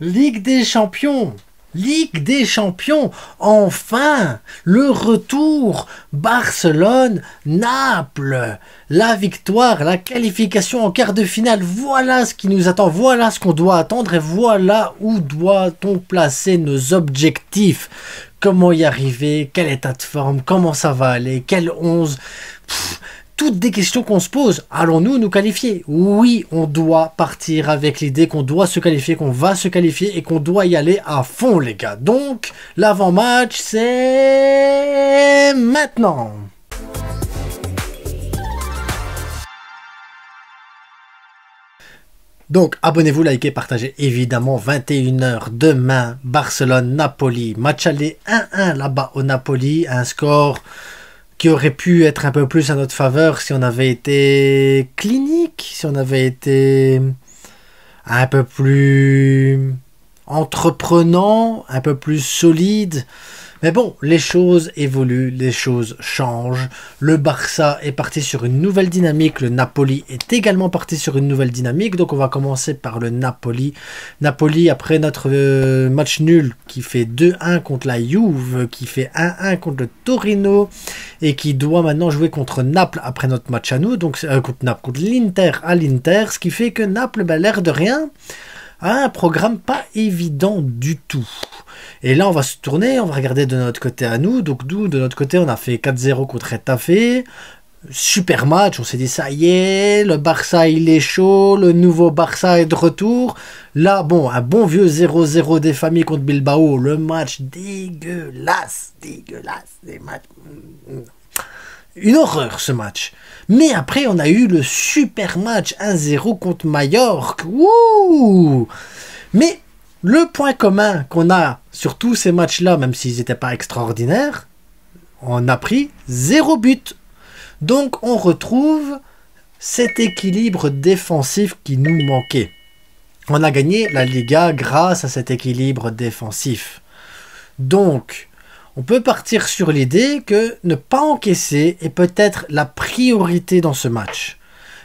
Ligue des Champions. Ligue des Champions. Enfin, le retour. Barcelone, Naples. La victoire, la qualification en quart de finale. Voilà ce qui nous attend. Voilà ce qu'on doit attendre. Et voilà où doit-on placer nos objectifs. Comment y arriver? Quel état de forme? Comment ça va aller? Quel 11? Toutes des questions qu'on se pose. Allons-nous nous qualifier? Oui, on doit partir avec l'idée qu'on doit se qualifier, qu'on va se qualifier et qu'on doit y aller à fond, les gars. Donc, l'avant-match, c'est maintenant. Donc, abonnez-vous, likez, partagez. Évidemment, 21 h demain, Barcelone-Napoli. Match aller 1-1 là-bas au Napoli. Un score qui aurait pu être un peu plus à notre faveur si on avait été clinique, si on avait été un peu plus entreprenant, un peu plus solide. Mais bon, les choses évoluent, les choses changent. Le Barça est parti sur une nouvelle dynamique. Le Napoli est également parti sur une nouvelle dynamique. Donc on va commencer par le Napoli. Napoli, après notre match nul qui fait 2-1 contre la Juve, qui fait 1-1 contre le Torino et qui doit maintenant jouer contre Naples après notre match à nous. Donc contre l'Inter à l'Inter. Ce qui fait que Naples, l'air de rien, a un programme pas évident du tout. Et là, on va se tourner, on va regarder de notre côté à nous. Donc, nous, de notre côté, on a fait 4-0 contre Etafé. Super match, on s'est dit, ça y est, le Barça, il est chaud, le nouveau Barça est de retour. Là, bon, un bon vieux 0-0 des familles contre Bilbao. Le match dégueulasse, des matchs... Une horreur, ce match. Mais après, on a eu le super match 1-0 contre Majorque. Wouh! Mais le point commun qu'on a sur tous ces matchs-là, même s'ils n'étaient pas extraordinaires, on a pris 0 but. Donc, on retrouve cet équilibre défensif qui nous manquait. On a gagné la Liga grâce à cet équilibre défensif. Donc, on peut partir sur l'idée que ne pas encaisser est peut-être la priorité dans ce match.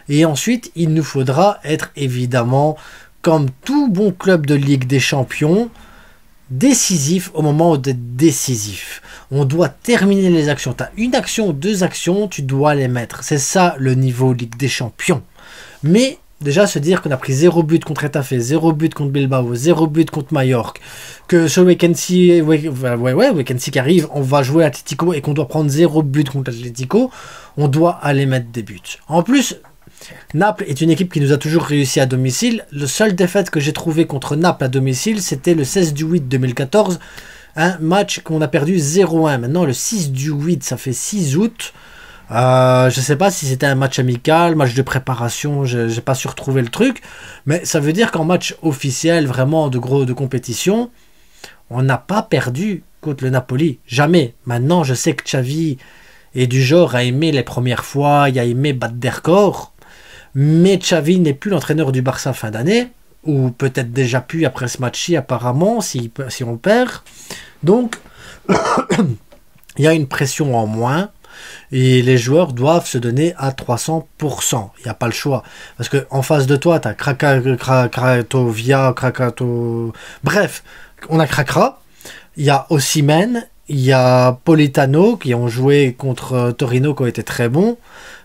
Et ensuite, il nous faudra être évidemment, comme tout bon club de Ligue des Champions, décisif au moment d'être décisif. On doit terminer les actions. Tu as une action ou deux actions, tu dois les mettre. C'est ça le niveau Ligue des Champions. Mais déjà se dire qu'on a pris 0 but contre Etafé, 0 but contre Bilbao, 0 but contre Majorque, que ce week-end-ci qui arrive, on va jouer à Atletico et qu'on doit prendre 0 but contre Atletico, on doit aller mettre des buts. En plus, Naples est une équipe qui nous a toujours réussi à domicile. Le seul défaite que j'ai trouvé contre Naples à domicile, c'était le 16 du 8 2014, un match qu'on a perdu 0-1. Maintenant, le 6 du 8, ça fait 6 août. Je sais pas si c'était un match amical, match de préparation, j'ai pas su retrouver le truc, mais ça veut dire qu'en match officiel, vraiment de compétition, on n'a pas perdu contre le Napoli, jamais. Maintenant, je sais que Xavi est du genre à aimer les premières fois, il a aimé battre des records, mais Xavi n'est plus l'entraîneur du Barça fin d'année, ou peut-être déjà plus après ce match-ci apparemment, si on perd. Donc, il y a une pression en moins. Et les joueurs doivent se donner à 300%. Il n'y a pas le choix. Parce qu'en face de toi, tu as Cracovia. Bref, on a Cracra. Il y a Osimhen. Il y a Politano qui ont joué contre Torino qui ont été très bons.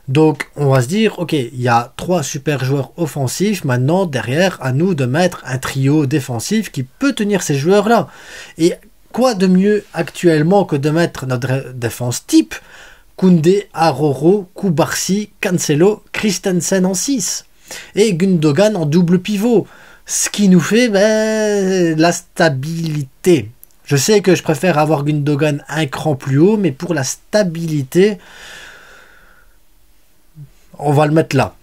Donc, on va se dire, ok, il y a 3 super joueurs offensifs. Maintenant, derrière, à nous de mettre un trio défensif qui peut tenir ces joueurs-là. Et quoi de mieux actuellement que de mettre notre défense type Koundé, Aroro, Koubarsi, Cancelo, Christensen en 6 et Gundogan en double pivot. Ce qui nous fait la stabilité. Je sais que je préfère avoir Gundogan un cran plus haut, mais pour la stabilité, on va le mettre là.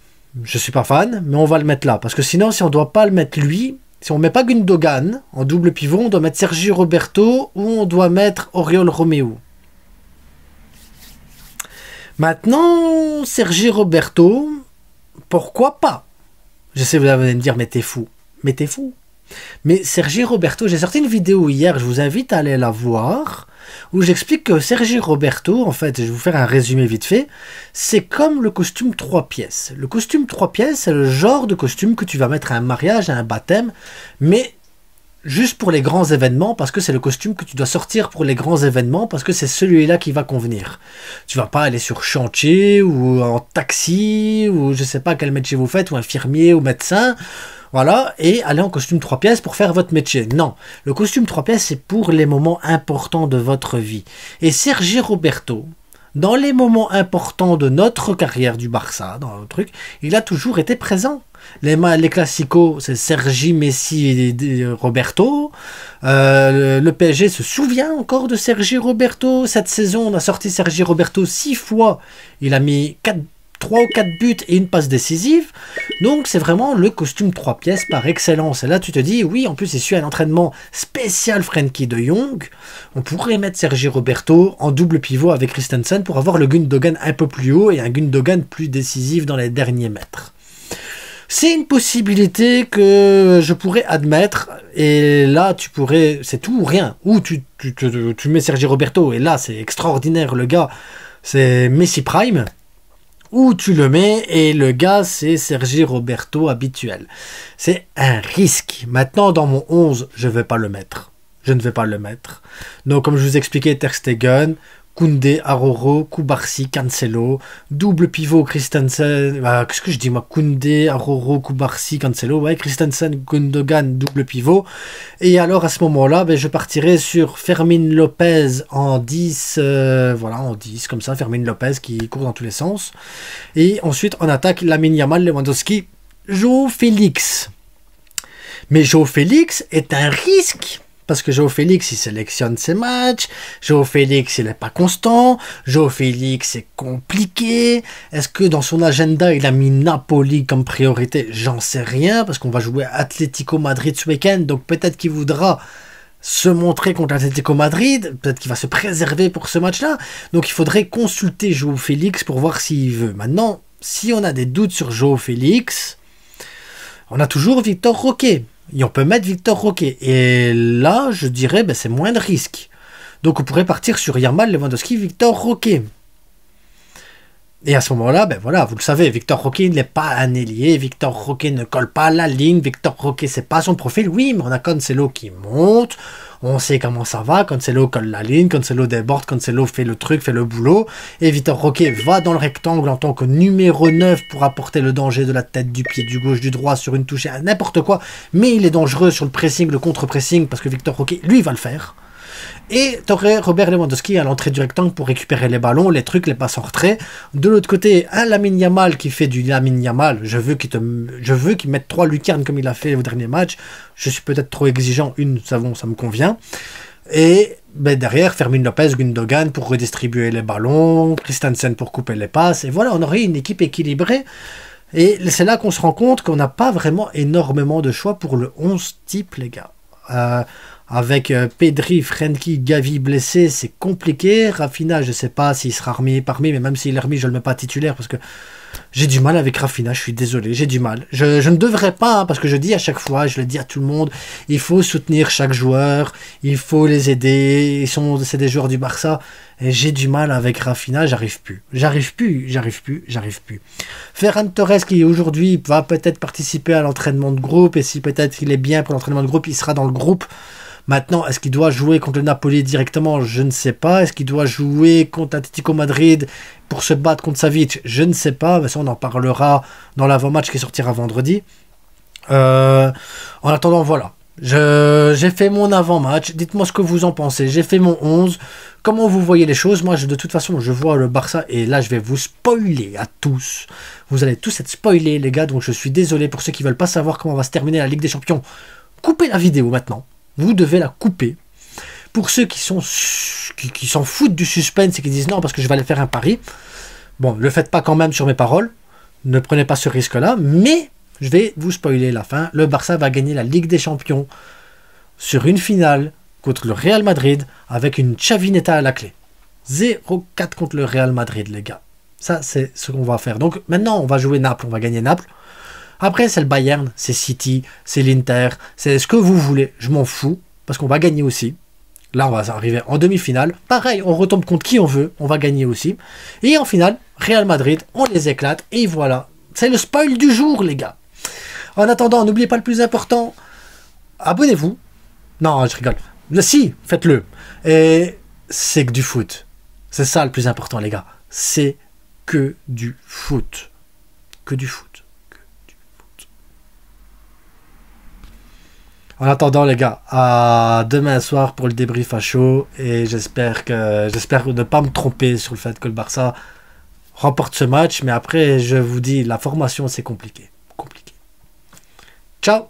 Je suis pas fan, mais on va le mettre là. Parce que sinon, si on ne doit pas le mettre lui, si on ne met pas Gundogan en double pivot, on doit mettre Sergi Roberto ou on doit mettre Oriol Romeu. Maintenant, Sergi Roberto, pourquoi pas? Je sais, vous allez me dire, mais t'es fou. Mais t'es fou. Mais Sergi Roberto, j'ai sorti une vidéo hier, je vous invite à aller la voir, où j'explique que Sergi Roberto, en fait, je vais vous faire un résumé vite fait, c'est comme le costume 3 pièces. Le costume 3 pièces, c'est le genre de costume que tu vas mettre à un mariage, à un baptême, mais juste pour les grands événements, parce que c'est le costume que tu dois sortir pour les grands événements, parce que c'est celui-là qui va convenir. Tu vas pas aller sur chantier, ou en taxi, ou je sais pas quel métier vous faites, ou infirmier, ou médecin, voilà, et aller en costume 3 pièces pour faire votre métier. Non, le costume 3 pièces, c'est pour les moments importants de votre vie. Et Sergi Roberto, dans les moments importants de notre carrière du Barça, dans le truc, il a toujours été présent. Les classicos, c'est Sergi, Messi et Roberto. Le PSG se souvient encore de Sergi Roberto. Cette saison, on a sorti Sergi Roberto 6 fois. Il a mis 3 ou 4 buts et une passe décisive. Donc c'est vraiment le costume 3 pièces par excellence. Et là tu te dis, oui, en plus il suit un entraînement spécial Frenkie de Jong. On pourrait mettre Sergi Roberto en double pivot avec Christensen pour avoir le Gundogan un peu plus haut et un Gundogan plus décisif dans les derniers mètres. C'est une possibilité que je pourrais admettre, et là tu pourrais, c'est tout ou rien, ou tu mets Sergi Roberto, et là c'est extraordinaire, le gars c'est Messi Prime, ou tu le mets et le gars c'est Sergi Roberto habituel. C'est un risque. Maintenant dans mon 11, je ne vais pas le mettre. Donc comme je vous expliquais, Ter Stegen, Koundé, Aroro, Koubarsi, Cancelo, double pivot Christensen, qu'est-ce que je dis moi, Koundé, Aroro, Koubarsi, Cancelo, ouais, Christensen, Gundogan, double pivot. Et alors à ce moment-là, je partirai sur Fermin Lopez en 10, voilà, en 10, comme ça, Fermin Lopez qui court dans tous les sens. Et ensuite, on attaque Lamine Yamal, Lewandowski, João Félix. Mais João Félix est un risque. Parce que João Félix, il sélectionne ses matchs. João Félix, il n'est pas constant. João Félix, c'est compliqué. Est-ce que dans son agenda, il a mis Napoli comme priorité? J'en sais rien, parce qu'on va jouer à Atlético Madrid ce week-end. Donc peut-être qu'il voudra se montrer contre Atlético Madrid. Peut-être qu'il va se préserver pour ce match-là. Donc il faudrait consulter João Félix pour voir s'il veut. Maintenant, si on a des doutes sur João Félix, on a toujours Victor Roque. Et on peut mettre Victor Roque. Et là, je dirais, c'est moins de risque. Donc on pourrait partir sur Yamal, Lewandowski, Victor Roque. Et à ce moment-là, voilà, vous le savez, Victor Roque n'est pas un ailier, Victor Roque ne colle pas à la ligne, Victor Roque c'est pas son profil. Oui, mais on a Cancelo qui monte, on sait comment ça va, Cancelo colle la ligne, Cancelo déborde, Cancelo fait le truc, fait le boulot, et Victor Roque va dans le rectangle en tant que numéro 9 pour apporter le danger de la tête, du pied, du gauche, du droit, sur une touche, n'importe quoi, mais il est dangereux sur le pressing, le contre-pressing, parce que Victor Roque, lui, va le faire. Et tu aurais Robert Lewandowski à l'entrée du rectangle pour récupérer les ballons, les trucs, les passes en retrait. De l'autre côté, un Lamine Yamal qui fait du Lamine Yamal. Je veux qu'il mette 3 lucarnes comme il a fait au dernier match. Je suis peut-être trop exigeant, ça me convient. Et derrière, Fermin Lopez, Gundogan pour redistribuer les ballons, Christensen pour couper les passes. Et voilà, on aurait une équipe équilibrée. Et c'est là qu'on se rend compte qu'on n'a pas vraiment énormément de choix pour le 11 type, les gars. Avec Pedri, Frenkie, Gavi blessé, c'est compliqué. Rafinha, je sais pas s'il sera remis parmi, mais même s'il est remis, je le mets pas titulaire parce que j'ai du mal avec Rafinha, je suis désolé, j'ai du mal. Je ne devrais pas, parce que je dis à chaque fois, je le dis à tout le monde, il faut soutenir chaque joueur, il faut les aider, c'est des joueurs du Barça, et j'ai du mal avec Rafinha, j'arrive plus. Ferran Torres qui aujourd'hui va peut-être participer à l'entraînement de groupe, et si peut-être il est bien pour l'entraînement de groupe, il sera dans le groupe. Maintenant, est-ce qu'il doit jouer contre le Napoli directement? Je ne sais pas. Est-ce qu'il doit jouer contre Atlético Madrid pour se battre contre Savic? Je ne sais pas. Mais ça, on en parlera dans l'avant-match qui sortira vendredi. En attendant, voilà. J'ai fait mon avant-match. Dites-moi ce que vous en pensez. J'ai fait mon 11. Comment vous voyez les choses? Moi, de toute façon, je vois le Barça. Et là, je vais vous spoiler à tous. Vous allez tous être spoilés, les gars. Donc, je suis désolé pour ceux qui ne veulent pas savoir comment va se terminer la Ligue des Champions. Coupez la vidéo maintenant. Vous devez la couper. Pour ceux qui s'en foutent du suspense et qui disent non parce que je vais aller faire un pari, bon, ne le faites pas quand même sur mes paroles, ne prenez pas ce risque-là, mais je vais vous spoiler la fin. Le Barça va gagner la Ligue des Champions sur une finale contre le Real Madrid avec une Chavineta à la clé. 0-4 contre le Real Madrid, les gars. Ça, c'est ce qu'on va faire. Donc maintenant, on va jouer Naples, on va gagner Naples. Après, c'est le Bayern, c'est City, c'est l'Inter, c'est ce que vous voulez. Je m'en fous, parce qu'on va gagner aussi. Là, on va arriver en demi-finale. Pareil, on retombe contre qui on veut, on va gagner aussi. Et en finale, Real Madrid, on les éclate. Et voilà, c'est le spoil du jour, les gars. En attendant, n'oubliez pas le plus important. Abonnez-vous, Non, je rigole. Mais si, faites-le. Et c'est que du foot. C'est ça le plus important, les gars. C'est que du foot. Que du foot. Que du foot. En attendant, les gars, à demain soir pour le débrief à chaud. Et j'espère ne pas me tromper sur le fait que le Barça remporte ce match. Mais après, je vous dis, la formation, c'est compliqué. Compliqué. Ciao!